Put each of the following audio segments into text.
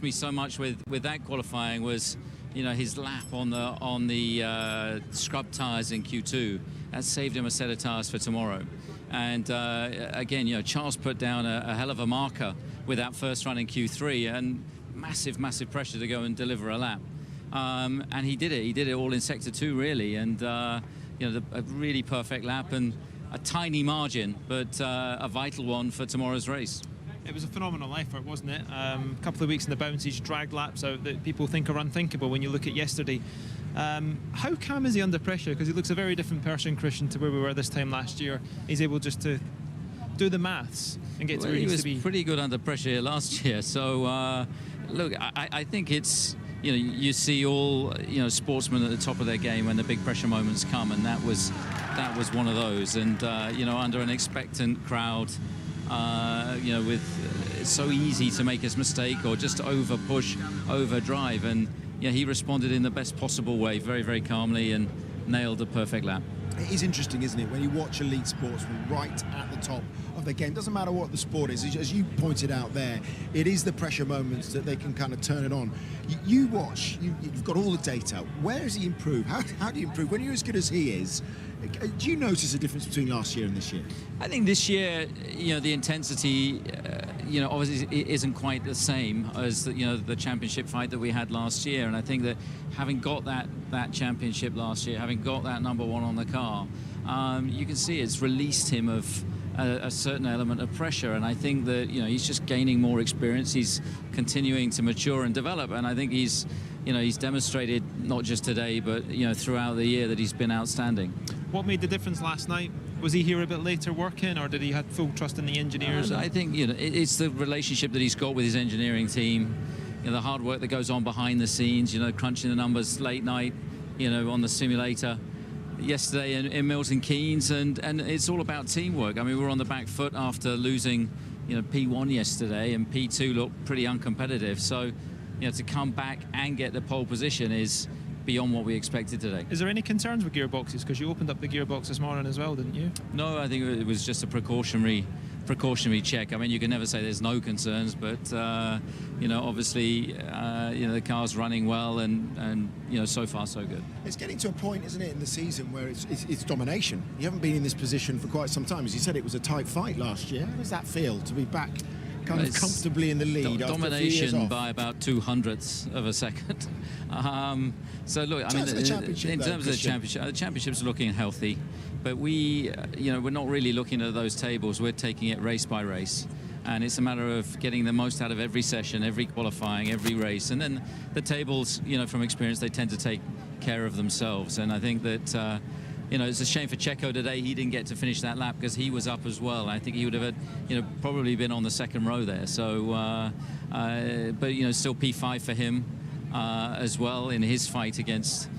me so much with that qualifying was, his lap on the scrub tyres in Q2. That saved him a set of tyres for tomorrow. And again, Charles put down a hell of a marker with that first run in Q3, and massive pressure to go and deliver a lap. And he did it. He did it all in Sector 2, really. And a really perfect lap and a tiny margin, but a vital one for tomorrow's race. It was a phenomenal effort, wasn't it? A couple of weeks in the bounces, dragged laps out that people think are unthinkable when you look at yesterday. How calm is he under pressure? Because he looks a very different person, Christian, to where we were this time last year. He's able just to do the maths and get to where he needs to be. He was pretty good under pressure last year. So, look, I think it's, you see all, sportsmen at the top of their game when the big pressure moments come, and that was one of those. And, under an expectant crowd, with it's so easy to make a mistake or just over push, over drive, and he responded in the best possible way, very calmly, and nailed a perfect lap. It is interesting, isn't it, when you watch elite sportsmen right at the top of the game. Doesn't matter what the sport is, as you pointed out there, it is the pressure moments that they can kind of turn it on. You watch, you've got all the data. Where has he improved? How do you improve? When you're as good as he is, do you notice a difference between last year and this year? I think this year, the intensity, obviously it isn't quite the same as the championship fight that we had last year. And I think that having got that championship last year, having got that #1 on the car, you can see it's released him of a certain element of pressure. And I think that he's just gaining more experience. He's continuing to mature and develop. And I think he's demonstrated not just today, but throughout the year that he's been outstanding. What made the difference last night? Was he here a bit later working, or did he have full trust in the engineers? I think it's the relationship that he's got with his engineering team. The hard work that goes on behind the scenes. Crunching the numbers late night, on the simulator yesterday in Milton Keynes, and it's all about teamwork. I mean, we were on the back foot after losing P1 yesterday, and P2 looked pretty uncompetitive. So to come back and get the pole position is beyond what we expected today. Is there any concerns with gearboxes? Because you opened up the gearbox this morning as well, didn't you? No, I think it was just a precautionary check. I mean, you can never say there's no concerns, but obviously, the car's running well, and so far so good. It's getting to a point, isn't it, in the season where it's domination. You haven't been in this position for quite some time. As you said, it was a tight fight last year. How does that feel to be back kind of comfortably in the lead? Domination by about 0.02 of a second. So look, I mean, in terms of the championship's looking healthy, but we're not really looking at those tables. We're taking it race by race, and it's a matter of getting the most out of every session, every qualifying, every race, and then the tables, from experience, they tend to take care of themselves. And I think that it's a shame for Checo today. He didn't get to finish that lap because he was up as well. I think he would have, probably been on the second row there. So, but still P5 for him as well in his fight against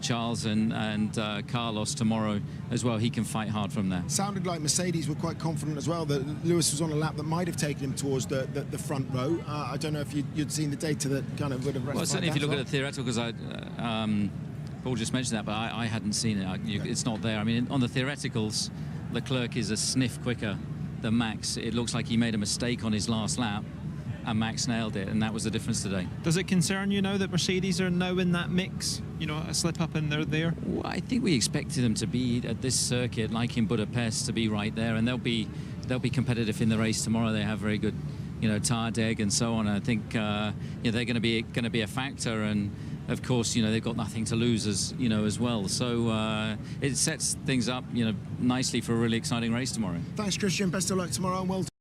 Charles and Carlos tomorrow as well. He can fight hard from there. Sounded like Mercedes were quite confident as well that Lewis was on a lap that might have taken him towards the front row. I don't know if you'd seen the data that kind of would have. Well, certainly if you look at the theoretical, because Paul just mentioned that, but I hadn't seen it. It's not there. I mean, on the theoreticals, Leclerc is a sniff quicker than Max. It looks like he made a mistake on his last lap, and Max nailed it, and that was the difference today. Does it concern you now that Mercedes are now in that mix? A slip up and they're there? Well, I think we expected them to be at this circuit, like in Budapest, to be right there, and they'll be competitive in the race tomorrow. They have very good, tire deg and so on. I think they're going to be a factor, and of course, they've got nothing to lose as well. So it sets things up, nicely for a really exciting race tomorrow. Thanks, Christian. Best of luck tomorrow, and well done.